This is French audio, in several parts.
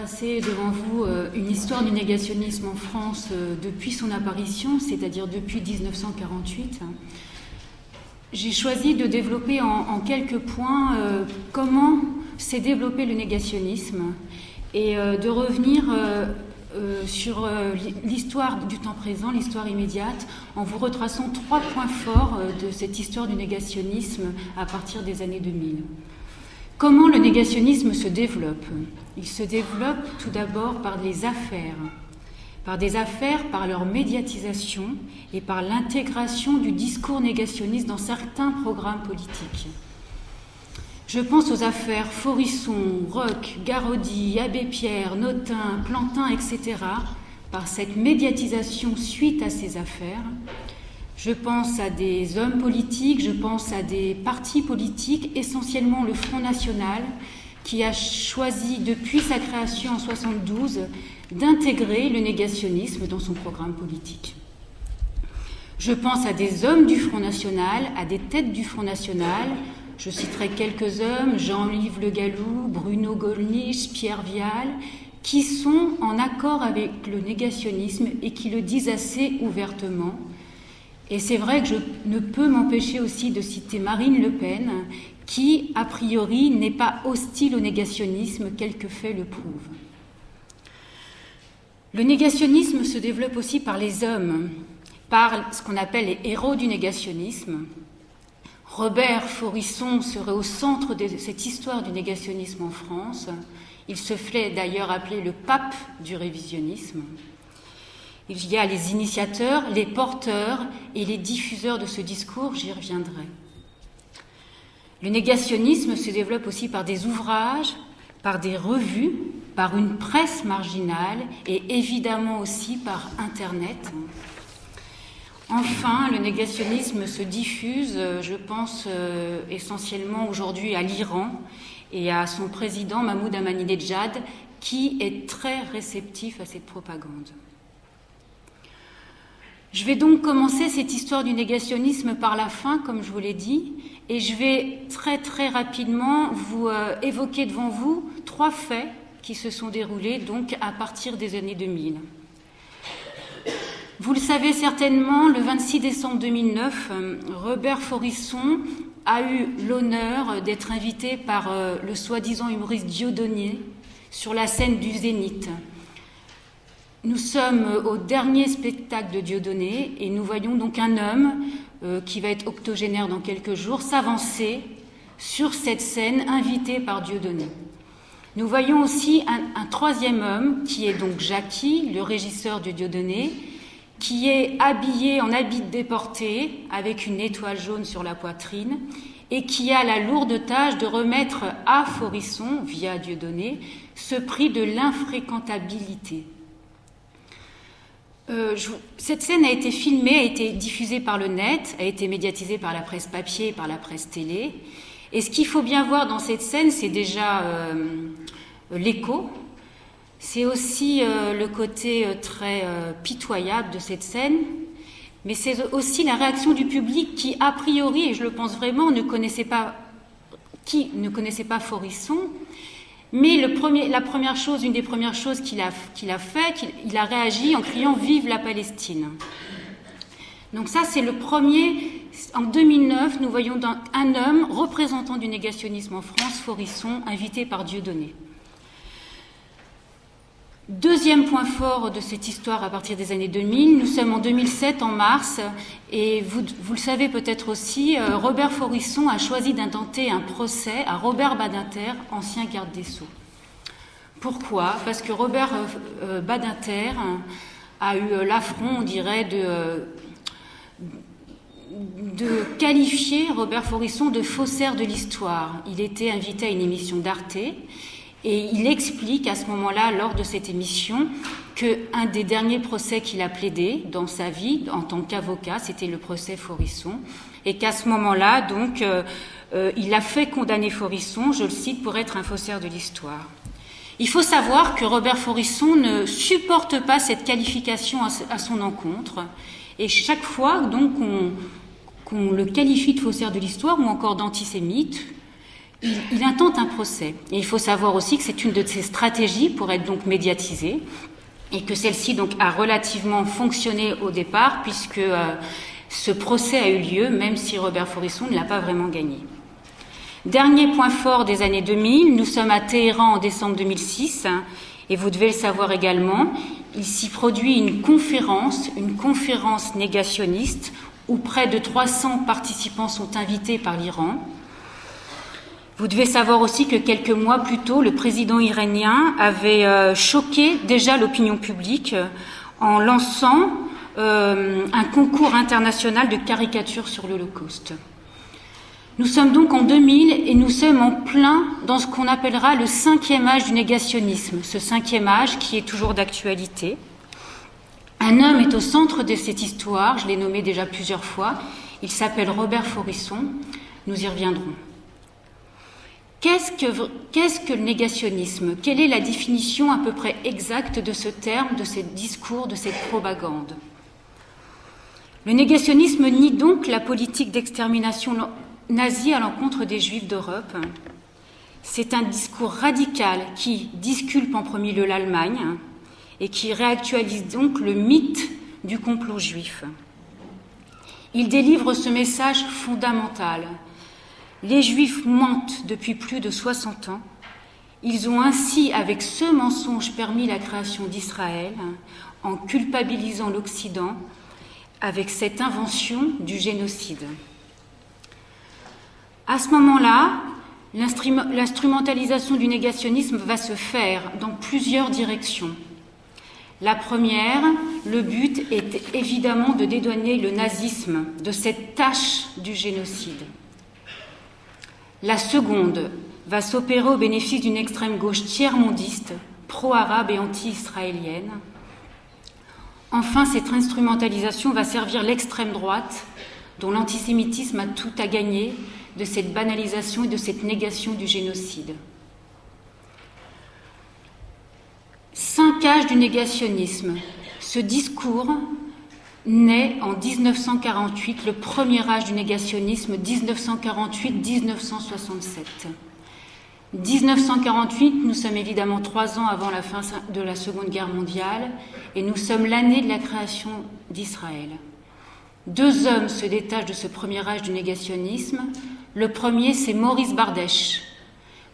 retracer devant vous une histoire du négationnisme en France depuis son apparition, c'est-à-dire depuis 1948. J'ai choisi de développer en quelques points comment s'est développé le négationnisme et de revenir sur l'histoire du temps présent, l'histoire immédiate, en vous retraçant 3 points forts de cette histoire du négationnisme à partir des années 2000. Comment le négationnisme se développe? Il se développe tout d'abord par des affaires, par leur médiatisation et par l'intégration du discours négationniste dans certains programmes politiques. Je pense aux affaires Forisson, Roch, Garaudy, Abbé Pierre, Notin, Plantin, etc. Par cette médiatisation suite à ces affaires, je pense à des hommes politiques, je pense à des partis politiques, essentiellement le Front National, qui a choisi depuis sa création en 1972 d'intégrer le négationnisme dans son programme politique. Je pense à des hommes du Front National, à des têtes du Front National. Je citerai quelques hommes, Jean-Yves Le Gallou, Bruno Gollnisch, Pierre Vial, qui sont en accord avec le négationnisme et qui le disent assez ouvertement. Et c'est vrai que je ne peux m'empêcher aussi de citer Marine Le Pen, qui, a priori, n'est pas hostile au négationnisme, quelques faits le prouvent. Le négationnisme se développe aussi par les hommes, par ce qu'on appelle les héros du négationnisme. Robert Forisson serait au centre de cette histoire du négationnisme en France. Il se fait d'ailleurs appeler le pape du révisionnisme. Il y a les initiateurs, les porteurs et les diffuseurs de ce discours, j'y reviendrai. Le négationnisme se développe aussi par des ouvrages, par des revues, par une presse marginale et évidemment aussi par Internet. Enfin, le négationnisme se diffuse, je pense essentiellement aujourd'hui à l'Iran et à son président Mahmoud Ahmadinejad, qui est très réceptif à cette propagande. Je vais donc commencer cette histoire du négationnisme par la fin, comme je vous l'ai dit, et je vais très rapidement vous évoquer devant vous 3 faits qui se sont déroulés donc à partir des années 2000. Vous le savez certainement, le 26 décembre 2009, Robert Forisson a eu l'honneur d'être invité par le soi-disant humoriste Dieudonné sur la scène du Zénith. Nous sommes au dernier spectacle de Dieudonné et nous voyons donc un homme qui va être octogénaire dans quelques jours s'avancer sur cette scène invité par Dieudonné. Nous voyons aussi un 3e homme qui est donc Jackie, le régisseur de Dieudonné, qui est habillé en habit de déporté avec une étoile jaune sur la poitrine et qui a la lourde tâche de remettre à Forisson, via Dieudonné, ce prix de l'infréquentabilité. Cette scène a été filmée, a été diffusée par le net, a été médiatisée par la presse papier et par la presse télé. Et ce qu'il faut bien voir dans cette scène, c'est déjà l'écho. C'est aussi le côté très pitoyable de cette scène, mais c'est aussi la réaction du public qui, a priori, et je le pense vraiment, ne connaissait pas Forisson, mais une des premières choses qu'il a fait, il a réagi en criant « Vive la Palestine ». Donc ça, c'est le premier. En 2009, nous voyons un homme représentant du négationnisme en France, Forisson, invité par Dieudonné. Deuxième point fort de cette histoire à partir des années 2000, nous sommes en 2007, en mars, et vous le savez peut-être aussi, Robert Forisson a choisi d'intenter un procès à Robert Badinter, ancien garde des Sceaux. Pourquoi? Parce que Robert Badinter a eu l'affront, on dirait, de qualifier Robert Forisson de faussaire de l'histoire. Il était invité à une émission d'Arte, et il explique à ce moment-là, lors de cette émission, qu'un des derniers procès qu'il a plaidé dans sa vie, en tant qu'avocat, c'était le procès Forisson, et qu'à ce moment-là, donc, il a fait condamner Forisson, je le cite, pour être un faussaire de l'histoire. Il faut savoir que Robert Forisson ne supporte pas cette qualification à son encontre, et chaque fois donc qu'on le qualifie de faussaire de l'histoire ou encore d'antisémite, il intente un procès. Et il faut savoir aussi que c'est une de ses stratégies pour être donc médiatisée, et que celle-ci donc a relativement fonctionné au départ, puisque ce procès a eu lieu, même si Robert Faurisson ne l'a pas vraiment gagné. Dernier point fort des années 2000, nous sommes à Téhéran en décembre 2006, et vous devez le savoir également, il s'y produit une conférence négationniste, où près de 300 participants sont invités par l'Iran. Vous devez savoir aussi que quelques mois plus tôt, le président iranien avait choqué déjà l'opinion publique en lançant un concours international de caricatures sur l'Holocauste. Nous sommes donc en 2000 et nous sommes en plein dans ce qu'on appellera le 5e âge du négationnisme, ce 5e âge qui est toujours d'actualité. Un homme est au centre de cette histoire, je l'ai nommé déjà plusieurs fois, il s'appelle Robert Faurisson, nous y reviendrons. Qu'est-ce que le négationnisme? Quelle est la définition à peu près exacte de ce terme, de ce discours, de cette propagande? Le négationnisme nie donc la politique d'extermination nazie à l'encontre des Juifs d'Europe. C'est un discours radical qui disculpe en premier lieu l'Allemagne et qui réactualise donc le mythe du complot juif. Il délivre ce message fondamental. Les Juifs mentent depuis plus de 60 ans. Ils ont ainsi, avec ce mensonge, permis la création d'Israël, en culpabilisant l'Occident avec cette invention du génocide. À ce moment-là, l'instrumentalisation du négationnisme va se faire dans plusieurs directions. La première, le but est évidemment de dédouaner le nazisme de cette tâche du génocide. La seconde va s'opérer au bénéfice d'une extrême gauche tiers-mondiste, pro-arabe et anti-israélienne. Enfin, cette instrumentalisation va servir l'extrême droite, dont l'antisémitisme a tout à gagner de cette banalisation et de cette négation du génocide. 5 âges du négationnisme. Ce discours naît en 1948, le premier âge du négationnisme, 1948-1967. 1948, nous sommes évidemment 3 ans avant la fin de la Seconde Guerre mondiale et nous sommes l'année de la création d'Israël. 2 hommes se détachent de ce premier âge du négationnisme. Le premier, c'est Maurice Bardèche.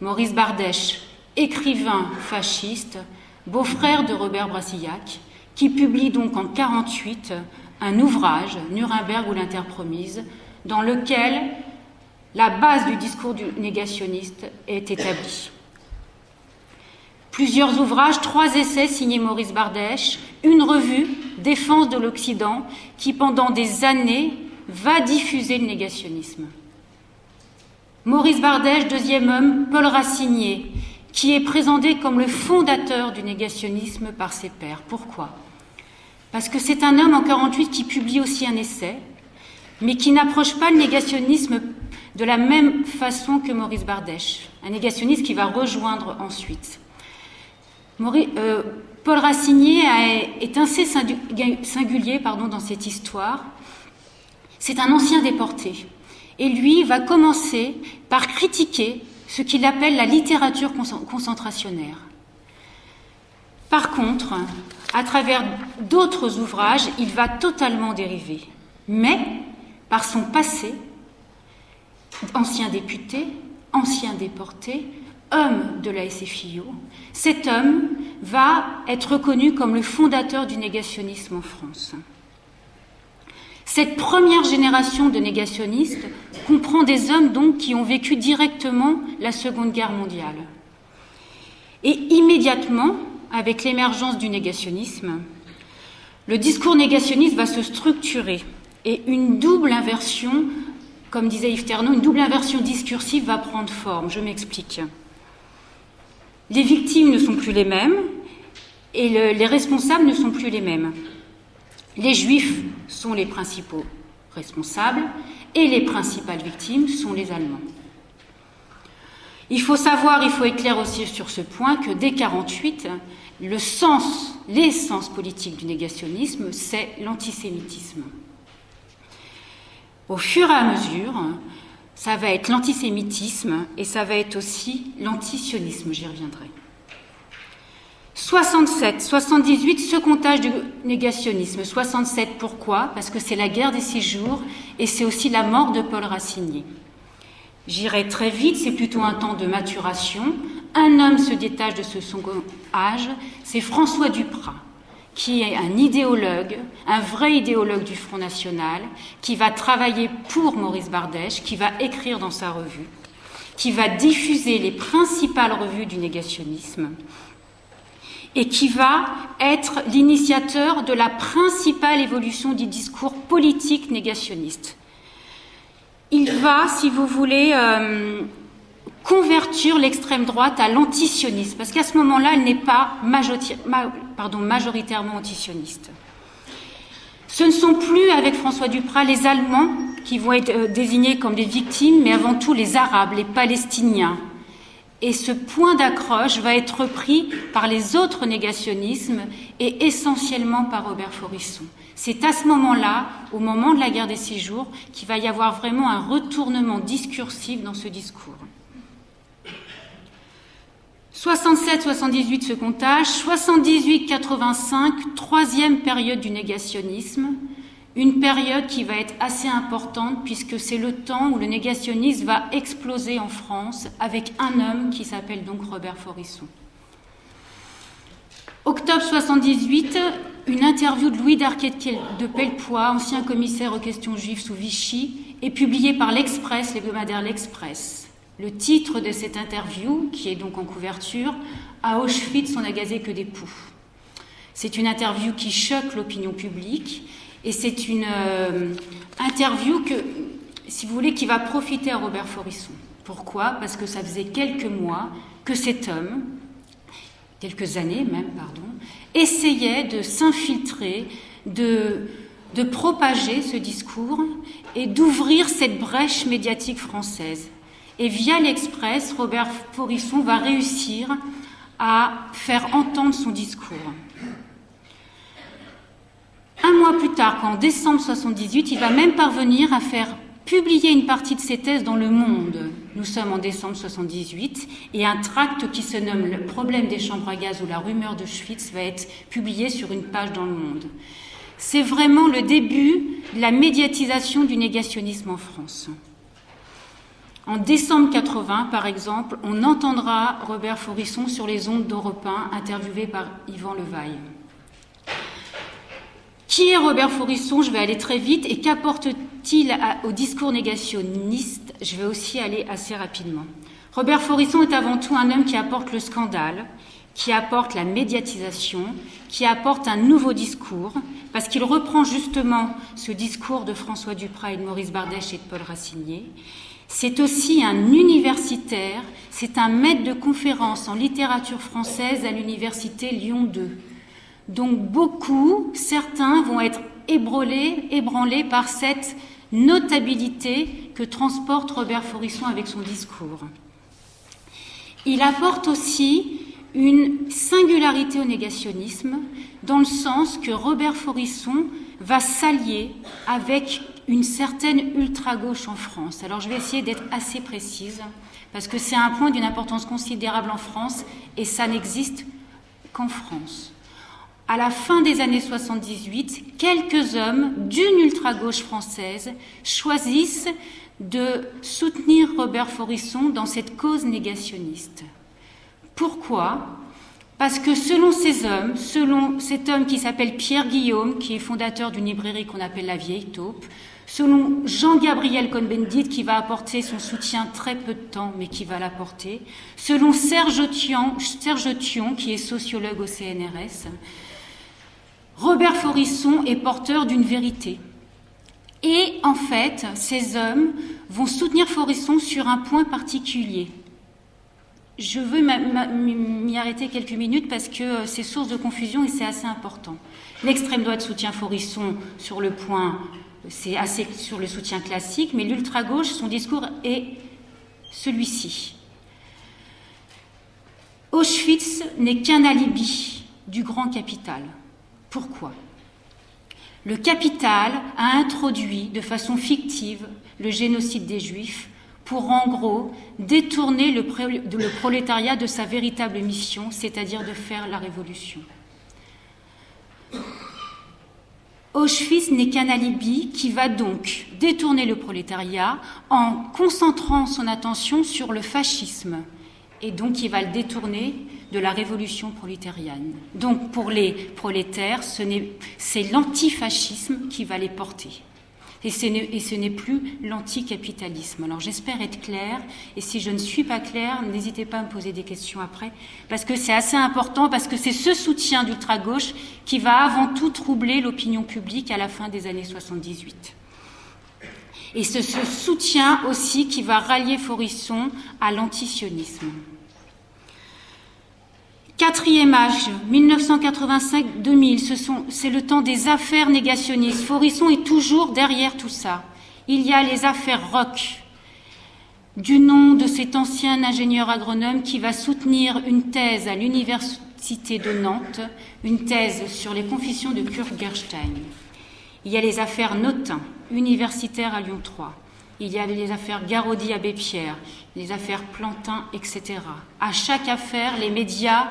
Maurice Bardèche, écrivain fasciste, beau-frère de Robert Brasillach, qui publie donc en 1948 un ouvrage, Nuremberg ou l'Interpromise, dans lequel la base du discours du négationniste est établie. Plusieurs ouvrages, 3 essais signés Maurice Bardèche, une revue, Défense de l'Occident, qui pendant des années va diffuser le négationnisme. Maurice Bardèche, deuxième homme, Paul Racinier, qui est présenté comme le fondateur du négationnisme par ses pairs. Pourquoi? Parce que c'est un homme en 1948 qui publie aussi un essai, mais qui n'approche pas le négationnisme de la même façon que Maurice Bardèche, un négationniste qui va rejoindre ensuite. Paul Racinier est assez singulier dans cette histoire. C'est un ancien déporté. Et lui va commencer par critiquer ce qu'il appelle la littérature concentrationnaire. Par contre, à travers d'autres ouvrages, il va totalement dériver. Mais, par son passé, ancien député, ancien déporté, homme de la SFIO, cet homme va être reconnu comme le fondateur du négationnisme en France. Cette première génération de négationnistes comprend des hommes donc qui ont vécu directement la Seconde Guerre mondiale. Et immédiatement, avec l'émergence du négationnisme, le discours négationniste va se structurer et une double inversion, comme disait Yves Ternaud, une double inversion discursive va prendre forme. Je m'explique. Les victimes ne sont plus les mêmes et les responsables ne sont plus les mêmes. Les Juifs sont les principaux responsables et les principales victimes sont les Allemands. Il faut être clair aussi sur ce point que dès 1948, l'essence politique du négationnisme, c'est l'antisémitisme. Au fur et à mesure, ça va être l'antisémitisme et ça va être aussi l'antisionisme, j'y reviendrai. 67, 78, second âge du négationnisme. 67, pourquoi? Parce que c'est la guerre des 6 jours et c'est aussi la mort de Paul Racinier. J'irai très vite, c'est plutôt un temps de maturation. Un homme se détache de ce second âge, c'est François Duprat, qui est un idéologue, un vrai idéologue du Front National, qui va travailler pour Maurice Bardèche, qui va écrire dans sa revue, qui va diffuser les principales revues du négationnisme, et qui va être l'initiateur de la principale évolution du discours politique négationniste. Il va, si vous voulez, convertir l'extrême droite à l'antisionisme, parce qu'à ce moment-là, elle n'est pas majoritairement antisioniste. Ce ne sont plus, avec François Duprat, les Allemands qui vont être désignés comme des victimes, mais avant tout les Arabes, les Palestiniens. Et ce point d'accroche va être repris par les autres négationnismes et essentiellement par Robert Faurisson. C'est à ce moment-là, au moment de la guerre des 6 jours, qu'il va y avoir vraiment un retournement discursif dans ce discours. 67-78 second âge, 78-85, troisième période du négationnisme, une période qui va être assez importante puisque c'est le temps où le négationnisme va exploser en France avec un homme qui s'appelle donc Robert Faurisson. Octobre 78, une interview de Louis Darquet de Pellepoix, ancien commissaire aux questions juives sous Vichy, est publiée par l'Express, l'hebdomadaire L'Express. Le titre de cette interview, qui est donc en couverture, « À Auschwitz, on n'a gazé que des poux ». C'est une interview qui choque l'opinion publique et c'est une interview que, si vous voulez, qui va profiter à Robert Faurisson. Pourquoi? Parce que ça faisait quelques mois que cet homme, quelques années même, pardon, essayait de s'infiltrer, de propager ce discours et d'ouvrir cette brèche médiatique française. Et via l'Express, Robert Faurisson va réussir à faire entendre son discours. Un mois plus tard, en décembre 78, il va même parvenir à faire publier une partie de ses thèses dans Le Monde. Nous sommes en décembre 78 et un tract qui se nomme « Le problème des chambres à gaz ou la rumeur d'Auschwitz » va être publié sur une page dans Le Monde. C'est vraiment le début de la médiatisation du négationnisme en France. En décembre 80, par exemple, on entendra Robert Faurisson sur les ondes d'Europe 1, interviewé par Yvan Levaille. Qui est Robert Faurisson? Je vais aller très vite. Et qu'apporte-t-il au discours négationniste? Je vais aussi aller assez rapidement. Robert Faurisson est avant tout un homme qui apporte le scandale, qui apporte la médiatisation, qui apporte un nouveau discours, parce qu'il reprend justement ce discours de François Duprat et de Maurice Bardèche et de Paul Racinier. C'est aussi un universitaire, c'est un maître de conférences en littérature française à l'université Lyon 2. Donc certains vont être ébranlés par cette notabilité que transporte Robert Faurisson avec son discours. Il apporte aussi une singularité au négationnisme, dans le sens que Robert Faurisson va s'allier avec une certaine ultra-gauche en France. Alors je vais essayer d'être assez précise, parce que c'est un point d'une importance considérable en France, et ça n'existe qu'en France. À la fin des années 78, quelques hommes d'une ultra-gauche française choisissent de soutenir Robert Faurisson dans cette cause négationniste. Pourquoi? Parce que selon ces hommes, selon cet homme qui s'appelle Pierre Guillaume, qui est fondateur d'une librairie qu'on appelle La Vieille Taupe, selon Jean-Gabriel Cohn-Bendit, qui va apporter son soutien très peu de temps, mais qui va l'apporter, selon Serge Thion, qui est sociologue au CNRS, Robert Faurisson est porteur d'une vérité. Et en fait, ces hommes vont soutenir Faurisson sur un point particulier. Je veux m'y arrêter quelques minutes parce que c'est source de confusion et c'est assez important. L'extrême droite soutient Faurisson sur le point, c'est assez sur le soutien classique, mais l'ultra-gauche, son discours est celui-ci. Auschwitz n'est qu'un alibi du grand capital. Pourquoi? Le capital a introduit de façon fictive le génocide des Juifs pour, en gros, détourner le prolétariat de sa véritable mission, c'est-à-dire de faire la révolution. Auschwitz n'est qu'un alibi qui va donc détourner le prolétariat en concentrant son attention sur le fascisme, et donc il va le détourner de la révolution prolétarienne. Donc pour les prolétaires, c'est l'antifascisme qui va les porter. Et ce n'est plus l'anticapitalisme. Alors j'espère être claire, et si je ne suis pas claire, n'hésitez pas à me poser des questions après, parce que c'est assez important, parce que c'est ce soutien d'ultra-gauche qui va avant tout troubler l'opinion publique à la fin des années 78. Et ce soutien aussi qui va rallier Faurisson à l'antisionisme. Quatrième âge, 1985-2000, c'est le temps des affaires négationnistes. Faurisson est toujours derrière tout ça. Il y a les affaires Roch, du nom de cet ancien ingénieur agronome qui va soutenir une thèse à l'université de Nantes, une thèse sur les confessions de Kurt Gerstein. Il y a les affaires Notin, universitaire à Lyon 3. Il y a les affaires Garaudy Abbé Pierre, les affaires Plantin, etc. À chaque affaire, les médias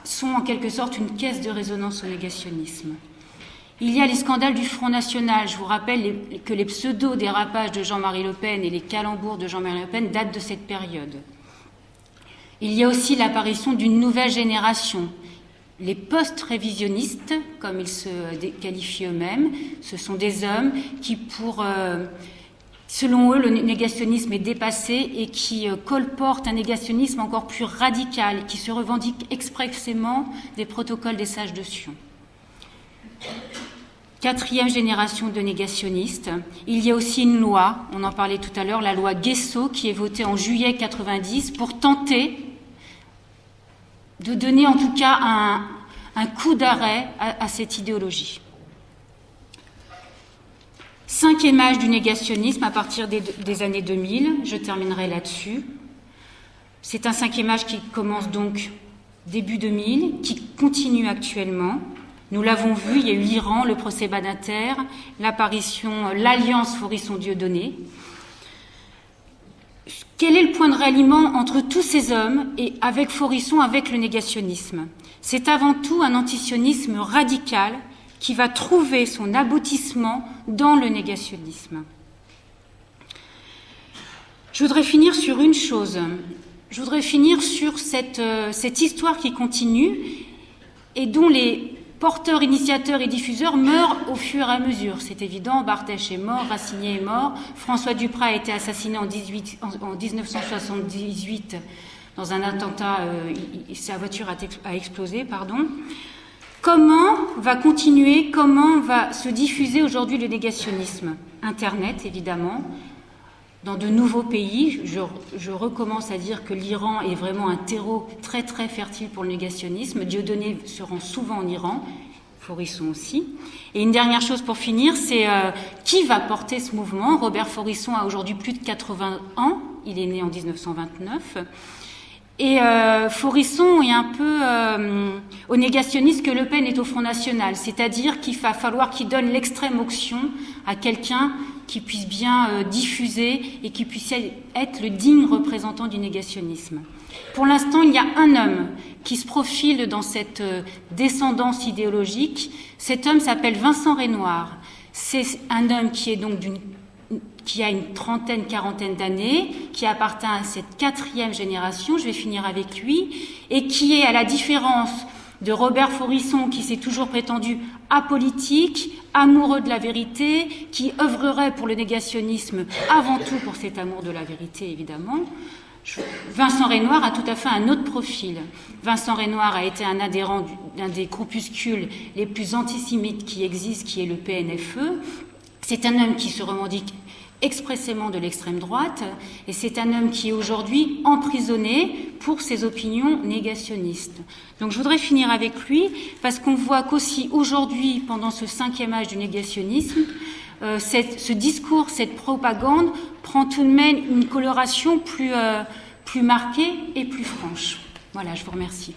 sont en quelque sorte une caisse de résonance au négationnisme. Il y a les scandales du Front National. Je vous rappelle que les pseudo-dérapages de Jean-Marie Le Pen et les calembours de Jean-Marie Le Pen datent de cette période. Il y a aussi l'apparition d'une nouvelle génération. Les post-révisionnistes, comme ils se qualifient eux-mêmes, ce sont des hommes qui, selon eux, le négationnisme est dépassé et qui colportent un négationnisme encore plus radical, qui se revendique expressément des protocoles des sages de Sion. Quatrième génération de négationnistes. Il y a aussi une loi, on en parlait tout à l'heure, la loi Guessot, qui est votée en juillet 90 pour tenter de donner en tout cas un coup d'arrêt à cette idéologie. Cinquième âge du négationnisme à partir des années 2000, je terminerai là-dessus. C'est un cinquième âge qui commence donc début 2000, qui continue actuellement. Nous l'avons vu, il y a eu l'Iran, le procès Badinter, l'apparition, l'alliance Faurisson-Dieudonné. Quel est le point de ralliement entre tous ces hommes et avec Faurisson, avec le négationnisme? C'est avant tout un antisionisme radical qui va trouver son aboutissement dans le négationnisme. Je voudrais finir sur une chose. Je voudrais finir sur cette histoire qui continue et dont les porteurs, initiateurs et diffuseurs meurent au fur et à mesure. C'est évident, Barthèche est mort, Racinier est mort, François Duprat a été assassiné en 1978 dans un attentat, sa voiture a explosé, pardon. Comment va se diffuser aujourd'hui le négationnisme? Internet, évidemment. Dans de nouveaux pays, je recommence à dire que l'Iran est vraiment un terreau très très fertile pour le négationnisme. Dieudonné se rend souvent en Iran, Faurisson aussi. Et une dernière chose pour finir, c'est qui va porter ce mouvement? Robert Faurisson a aujourd'hui plus de 80 ans, il est né en 1929. Et Faurisson est un peu au négationniste que Le Pen est au Front National, c'est-à-dire qu'il va falloir qu'il donne l'extrême onction à quelqu'un qui puisse bien diffuser et qui puisse être le digne représentant du négationnisme. Pour l'instant, il y a un homme qui se profile dans cette descendance idéologique. Cet homme s'appelle Vincent Renoir. C'est un homme qui est donc qui a une trentaine, quarantaine d'années, qui appartient à cette quatrième génération, je vais finir avec lui, et qui est, à la différence de Robert Faurisson, qui s'est toujours prétendu apolitique, amoureux de la vérité, qui œuvrerait pour le négationnisme avant tout pour cet amour de la vérité, évidemment. Vincent Renoir a tout à fait un autre profil. Vincent Renoir a été un adhérent d'un des groupuscules les plus antisémites qui existent, qui est le PNFE. C'est un homme qui se revendique expressément de l'extrême droite, et c'est un homme qui est aujourd'hui emprisonné pour ses opinions négationnistes. Donc je voudrais finir avec lui, parce qu'on voit qu'aussi aujourd'hui, pendant ce cinquième âge du négationnisme, ce discours, cette propagande prend tout de même une coloration plus marquée et plus franche. Voilà, je vous remercie.